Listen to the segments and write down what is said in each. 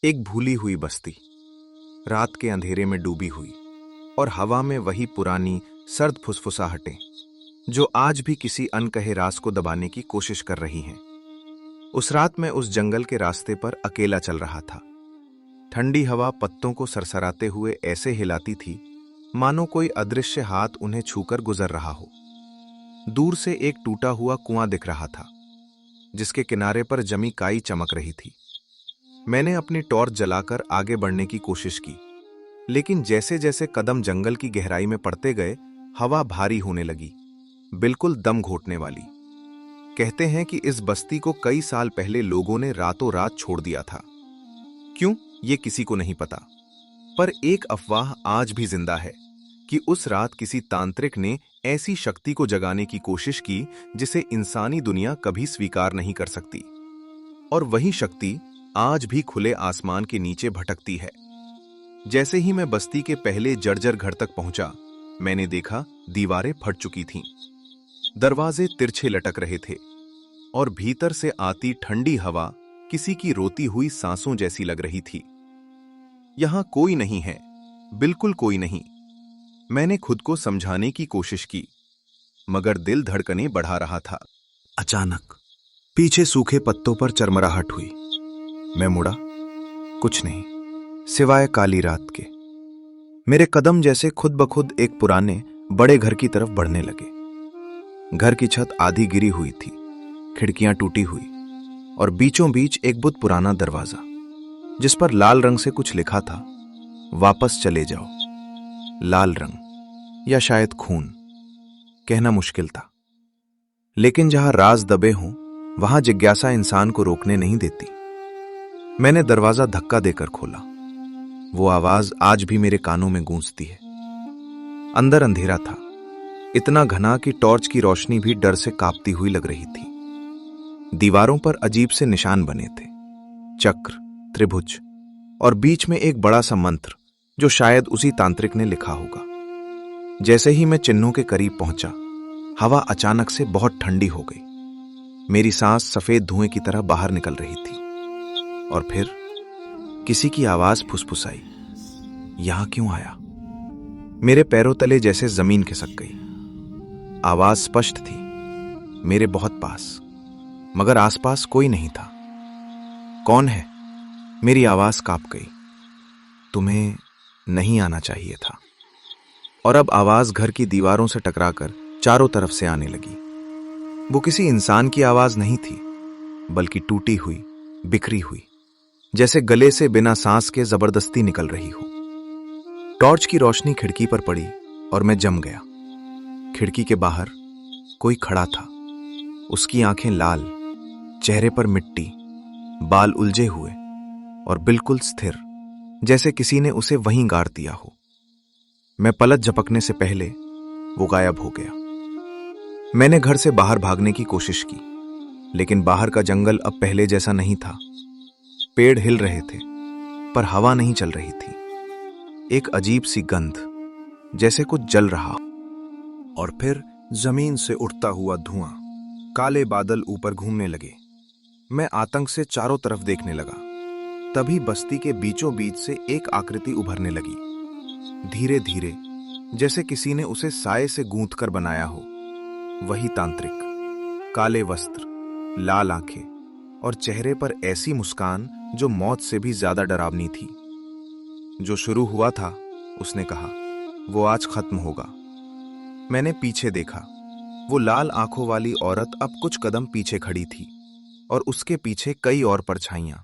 एक भूली हुई बस्ती, रात के अंधेरे में डूबी हुई, और हवा में वही पुरानी सर्द फुसफुसाहटें जो आज भी किसी अनकहे राज को दबाने की कोशिश कर रही हैं। उस रात मैं उस जंगल के रास्ते पर अकेला चल रहा था। ठंडी हवा पत्तों को सरसराते हुए ऐसे हिलाती थी मानो कोई अदृश्य हाथ उन्हें छूकर गुजर रहा हो। दूर से एक टूटा हुआ कुआं दिख रहा था, जिसके किनारे पर जमी काई चमक रही थी। मैंने अपनी टॉर्च जलाकर आगे बढ़ने की कोशिश की, लेकिन जैसे जैसे कदम जंगल की गहराई में पड़ते गए, हवा भारी होने लगी, बिल्कुल दम घोटने वाली। कहते हैं कि इस बस्ती को कई साल पहले लोगों ने रातों रात छोड़ दिया था। क्यों, ये किसी को नहीं पता, पर एक अफवाह आज भी जिंदा है कि उस रात किसी तांत्रिक ने ऐसी शक्ति को जगाने की कोशिश की जिसे इंसानी दुनिया कभी स्वीकार नहीं कर सकती। और वही शक्ति आज भी खुले आसमान के नीचे भटकती है। जैसे ही मैं बस्ती के पहले जर्जर घर तक पहुंचा, मैंने देखा दीवारें फट चुकी थीं, दरवाजे तिरछे लटक रहे थे, और भीतर से आती ठंडी हवा किसी की रोती हुई सांसों जैसी लग रही थी। यहां कोई नहीं है, बिल्कुल कोई नहीं। मैंने खुद को समझाने की कोशिश की, मगर दिल धड़कने बढ़ा रहा था। अचानक पीछे सूखे पत्तों पर चरमराहट हुई। मैं मुड़ा, कुछ नहीं सिवाय काली रात के। मेरे कदम जैसे खुद ब खुद एक पुराने बड़े घर की तरफ बढ़ने लगे। घर की छत आधी गिरी हुई थी, खिड़कियां टूटी हुई, और बीचों बीच एक बहुत पुराना दरवाजा, जिस पर लाल रंग से कुछ लिखा था, वापस चले जाओ। लाल रंग या शायद खून, कहना मुश्किल था। लेकिन जहां राज दबे हों, वहां जिज्ञासा इंसान को रोकने नहीं देती। मैंने दरवाजा धक्का देकर खोला। वो आवाज आज भी मेरे कानों में गूंजती है। अंदर अंधेरा था, इतना घना कि टॉर्च की रोशनी भी डर से कांपती हुई लग रही थी। दीवारों पर अजीब से निशान बने थे, चक्र, त्रिभुज, और बीच में एक बड़ा सा मंत्र जो शायद उसी तांत्रिक ने लिखा होगा। जैसे ही मैं चिन्हों के करीब पहुंचा, हवा अचानक से बहुत ठंडी हो गई। मेरी सांस सफेद धुएं की तरह बाहर निकल रही थी, और फिर किसी की आवाज फुसफुसाई, यहां क्यों आया? मेरे पैरों तले जैसे जमीन खिसक गई। आवाज स्पष्ट थी, मेरे बहुत पास, मगर आसपास कोई नहीं था। कौन है? मेरी आवाज कांप गई। तुम्हें नहीं आना चाहिए था। और अब आवाज घर की दीवारों से टकराकर चारों तरफ से आने लगी। वो किसी इंसान की आवाज नहीं थी, बल्कि टूटी हुई, बिखरी हुई, जैसे गले से बिना सांस के जबरदस्ती निकल रही हो। टॉर्च की रोशनी खिड़की पर पड़ी और मैं जम गया। खिड़की के बाहर कोई खड़ा था। उसकी आंखें लाल, चेहरे पर मिट्टी, बाल उलझे हुए, और बिल्कुल स्थिर, जैसे किसी ने उसे वहीं गाड़ दिया हो। मैं पलक झपकने से पहले वो गायब हो गया। मैंने घर से बाहर भागने की कोशिश की, लेकिन बाहर का जंगल अब पहले जैसा नहीं था। पेड़ हिल रहे थे, पर हवा नहीं चल रही थी। एक अजीब सी गंध, जैसे कुछ जल रहा। और फिर जमीन से उठता हुआ धुआं, काले बादल ऊपर घूमने लगे। मैं आतंक से चारों तरफ देखने लगा। तभी बस्ती के बीचों बीच से एक आकृति उभरने लगी, धीरे धीरे, जैसे किसी ने उसे साए से गूंथ कर बनाया हो। वही तांत्रिक, काले वस्त्र, लाल आंखें, और चेहरे पर ऐसी मुस्कान जो मौत से भी ज्यादा डरावनी थी। जो शुरू हुआ था, उसने कहा, वो आज खत्म होगा। मैंने पीछे देखा। वो लाल आंखों वाली औरत अब कुछ कदम पीछे खड़ी थी, और उसके पीछे कई और परछाइयां,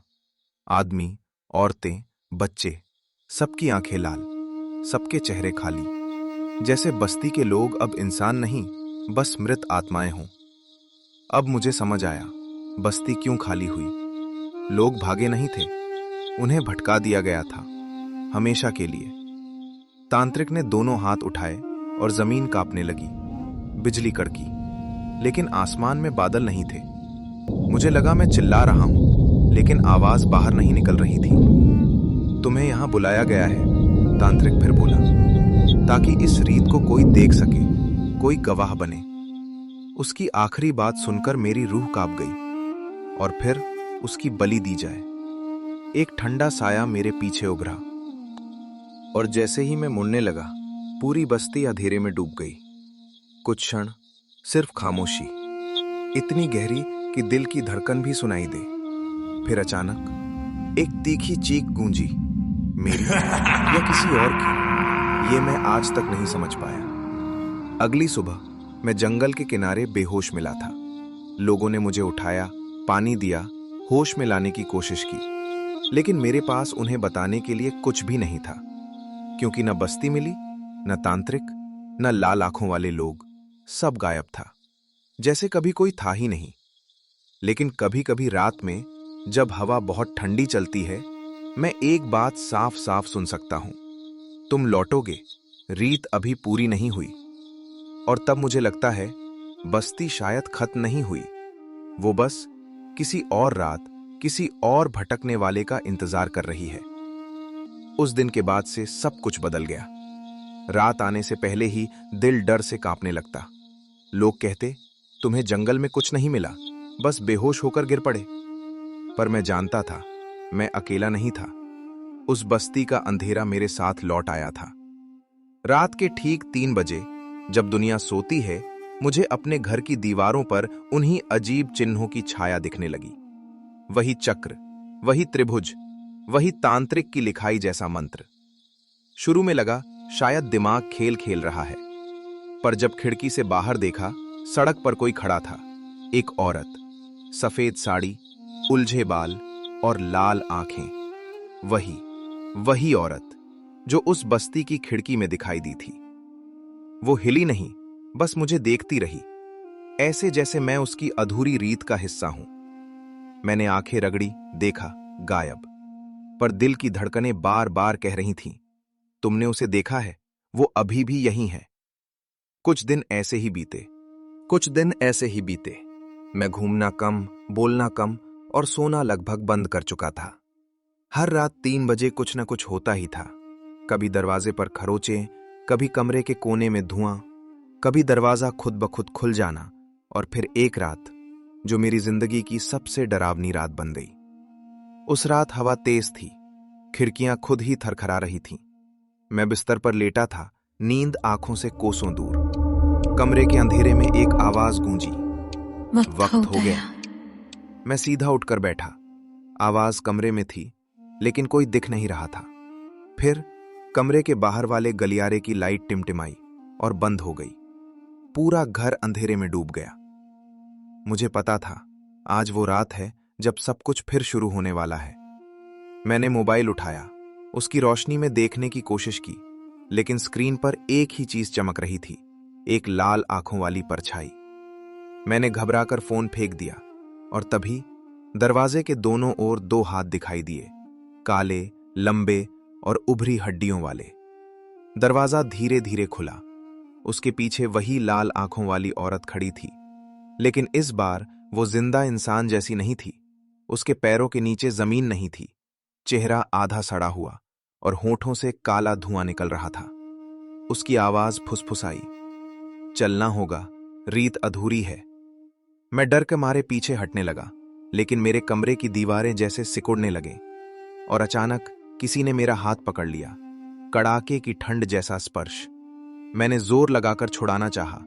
आदमी, औरतें, बच्चे, सबकी आंखें लाल, सबके चेहरे खाली, जैसे बस्ती के लोग अब इंसान नहीं, बस मृत आत्माएं हों। अब मुझे समझ आया, बस्ती क्यों खाली हुई। लोग भागे नहीं थे, उन्हें भटका दिया गया था, हमेशा के लिए। तांत्रिक ने दोनों हाथ उठाए और जमीन कांपने लगी, बिजली कड़की, लेकिन आसमान में बादल नहीं थे। मुझे लगा मैं चिल्ला रहा हूं, लेकिन आवाज बाहर नहीं निकल रही थी। तुम्हें यहां बुलाया गया है, तांत्रिक फिर बोला, ताकि इस रीत को कोई देख सके, कोई गवाह बने। उसकी आखिरी बात सुनकर मेरी रूह कांप गई। और फिर उसकी बलि दी जाए। एक ठंडा साया मेरे पीछे उभरा और जैसे ही मैं मुड़ने लगा, पूरी बस्ती अंधेरे में डूब गई। कुछ क्षण सिर्फ खामोशी, इतनी गहरी कि दिल की धड़कन भी सुनाई दे। फिर अचानक एक तीखी चीख गूंजी, मेरी या किसी और की, ये मैं आज तक नहीं समझ पाया। अगली सुबह मैं जंगल के किनारे बेहोश मिला था। लोगों ने मुझे उठाया, पानी दिया, होश में लाने की कोशिश की, लेकिन मेरे पास उन्हें बताने के लिए कुछ भी नहीं था, क्योंकि न बस्ती मिली, न तांत्रिक, न लाल आंखों वाले लोग। सब गायब था, जैसे कभी कोई था ही नहीं। लेकिन कभी कभी रात में जब हवा बहुत ठंडी चलती है, मैं एक बात साफ साफ सुन सकता हूं, तुम लौटोगे, रीत अभी पूरी नहीं हुई। और तब मुझे लगता है बस्ती शायद खत्म नहीं हुई, वो बस किसी और रात, किसी और भटकने वाले का इंतजार कर रही है। उस दिन के बाद से सब कुछ बदल गया। रात आने से पहले ही दिल डर से कांपने लगता। लोग कहते, तुम्हें जंगल में कुछ नहीं मिला, बस बेहोश होकर गिर पड़े। पर मैं जानता था, मैं अकेला नहीं था। उस बस्ती का अंधेरा मेरे साथ लौट आया था। रात के ठीक 3 बजे, जब दुनिया सोती है, मुझे अपने घर की दीवारों पर उन्हीं अजीब चिन्हों की छाया दिखने लगी। वही चक्र, वही त्रिभुज, वही तांत्रिक की लिखाई जैसा मंत्र। शुरू में लगा शायद दिमाग खेल खेल रहा है, पर जब खिड़की से बाहर देखा, सड़क पर कोई खड़ा था। एक औरत, सफेद साड़ी, उलझे बाल और लाल आंखें। वही औरत जो उस बस्ती की खिड़की में दिखाई दी थी। वो हिली नहीं, बस मुझे देखती रही, ऐसे जैसे मैं उसकी अधूरी रीत का हिस्सा हूं। मैंने आंखें रगड़ी, देखा, गायब। पर दिल की धड़कनें बार बार कह रही थीं, तुमने उसे देखा है, वो अभी भी यहीं है। कुछ दिन ऐसे ही बीते। मैं घूमना कम, बोलना कम और सोना लगभग बंद कर चुका था। हर रात 3 बजे कुछ न कुछ होता ही था। कभी दरवाजे पर खरोंचे, कभी कमरे के कोने में धुआं, कभी दरवाजा खुद ब खुद खुल जाना। और फिर एक रात, जो मेरी जिंदगी की सबसे डरावनी रात बन गई। उस रात हवा तेज थी, खिड़कियां खुद ही थरथरा रही थीं। मैं बिस्तर पर लेटा था, नींद आंखों से कोसों दूर। कमरे के अंधेरे में एक आवाज गूंजी, वक्त हो गया। मैं सीधा उठकर बैठा। आवाज कमरे में थी, लेकिन कोई दिख नहीं रहा था। फिर कमरे के बाहर वाले गलियारे की लाइट टिमटिमाई और बंद हो गई। पूरा घर अंधेरे में डूब गया। मुझे पता था, आज वो रात है जब सब कुछ फिर शुरू होने वाला है। मैंने मोबाइल उठाया, उसकी रोशनी में देखने की कोशिश की, लेकिन स्क्रीन पर एक ही चीज चमक रही थी, एक लाल आंखों वाली परछाई। मैंने घबराकर फोन फेंक दिया और तभी दरवाजे के दोनों ओर 2 हाथ दिखाई दिए, काले, लंबे और उभरी हड्डियों वाले। दरवाजा धीरे धीरे खुला। उसके पीछे वही लाल आंखों वाली औरत खड़ी थी, लेकिन इस बार वो जिंदा इंसान जैसी नहीं थी। उसके पैरों के नीचे जमीन नहीं थी, चेहरा आधा सड़ा हुआ और होठों से काला धुआं निकल रहा था। उसकी आवाज फुसफुसाई, चलना होगा, रीत अधूरी है। मैं डर के मारे पीछे हटने लगा, लेकिन मेरे कमरे की दीवारें जैसे सिकुड़ने लगे। और अचानक किसी ने मेरा हाथ पकड़ लिया, कड़ाके की ठंड जैसा स्पर्श। मैंने जोर लगाकर छुड़ाना चाहा,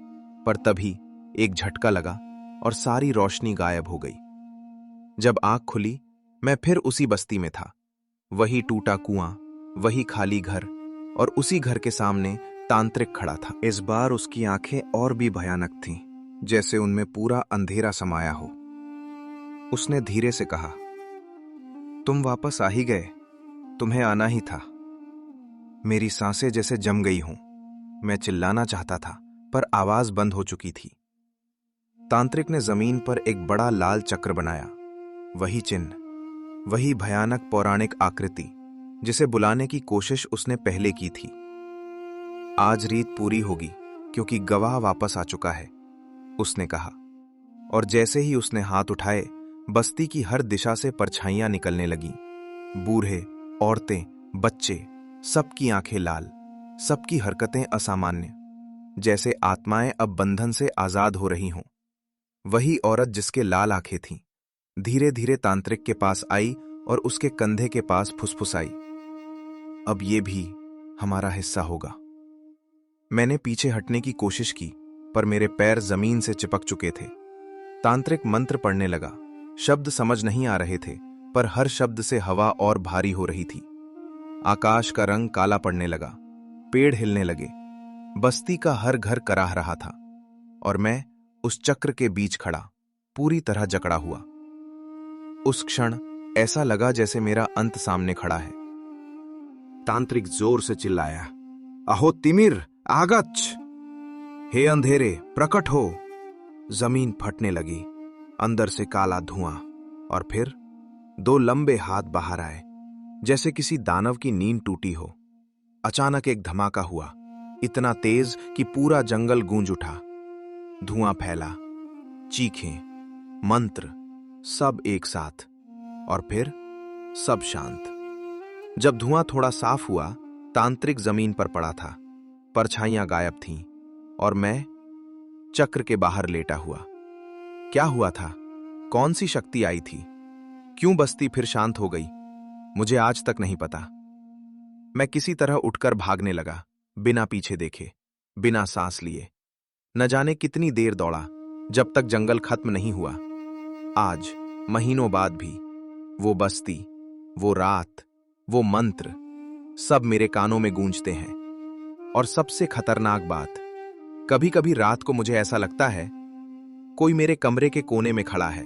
पर तभी एक झटका लगा और सारी रोशनी गायब हो गई। जब आंख खुली, मैं फिर उसी बस्ती में था। वही टूटा कुआं, वही खाली घर और उसी घर के सामने तांत्रिक खड़ा था। इस बार उसकी आंखें और भी भयानक थीं, जैसे उनमें पूरा अंधेरा समाया हो। उसने धीरे से कहा, तुम वापस आ ही गए, तुम्हें आना ही था। मेरी सांसें जैसे जम गई हों। मैं चिल्लाना चाहता था, पर आवाज बंद हो चुकी थी। तांत्रिक ने जमीन पर एक बड़ा लाल चक्र बनाया, वही चिन्ह, वही भयानक पौराणिक आकृति जिसे बुलाने की कोशिश उसने पहले की थी। आज रीत पूरी होगी, क्योंकि गवाह वापस आ चुका है, उसने कहा। और जैसे ही उसने हाथ उठाए, बस्ती की हर दिशा से परछाइयां निकलने लगीं। बूढ़े, औरतें, बच्चे, सबकी आंखें लाल, सबकी हरकतें असामान्य, जैसे आत्माएं अब बंधन से आजाद हो रही हों। वही औरत जिसके लाल आंखें थीं, धीरे धीरे तांत्रिक के पास आई और उसके कंधे के पास फुसफुसाई, अब ये भी हमारा हिस्सा होगा। मैंने पीछे हटने की कोशिश की, पर मेरे पैर जमीन से चिपक चुके थे। तांत्रिक मंत्र पढ़ने लगा। शब्द समझ नहीं आ रहे थे, पर हर शब्द से हवा और भारी हो रही थी। आकाश का रंग काला पड़ने लगा, पेड़ हिलने लगे, बस्ती का हर घर कराह रहा था, और मैं उस चक्र के बीच खड़ा, पूरी तरह जकड़ा हुआ। उस क्षण ऐसा लगा जैसे मेरा अंत सामने खड़ा है। तांत्रिक जोर से चिल्लाया, अहो तिमिर, आगच्छ! हे अंधेरे, प्रकट हो! जमीन फटने लगी, अंदर से काला धुआं, और फिर 2 लंबे हाथ बाहर आए, जैसे किसी दानव की नींद टूटी हो। अचानक एक धमाका हुआ, इतना तेज कि पूरा जंगल गूंज उठा। धुआं फैला, चीखें, मंत्र, सब एक साथ, और फिर सब शांत। जब धुआं थोड़ा साफ हुआ, तांत्रिक जमीन पर पड़ा था, परछाइयां गायब थीं, और मैं चक्र के बाहर लेटा हुआ। क्या हुआ था? कौन सी शक्ति आई थी? क्यों बस्ती फिर शांत हो गई? मुझे आज तक नहीं पता। मैं किसी तरह उठकर भागने लगा, बिना पीछे देखे, बिना सांस लिए। न जाने कितनी देर दौड़ा, जब तक जंगल खत्म नहीं हुआ। आज, महीनों बाद भी, वो बस्ती, वो रात, वो मंत्र, सब मेरे कानों में गूंजते हैं। और सबसे खतरनाक बात, कभी कभी रात को मुझे ऐसा लगता है कोई मेरे कमरे के कोने में खड़ा है,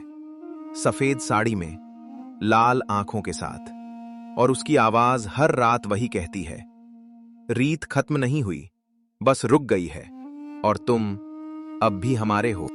सफेद साड़ी में, लाल आंखों के साथ, और उसकी आवाज हर रात वही कहती है, रीत खत्म नहीं हुई, बस रुक गई है, और तुम अब भी हमारे हो।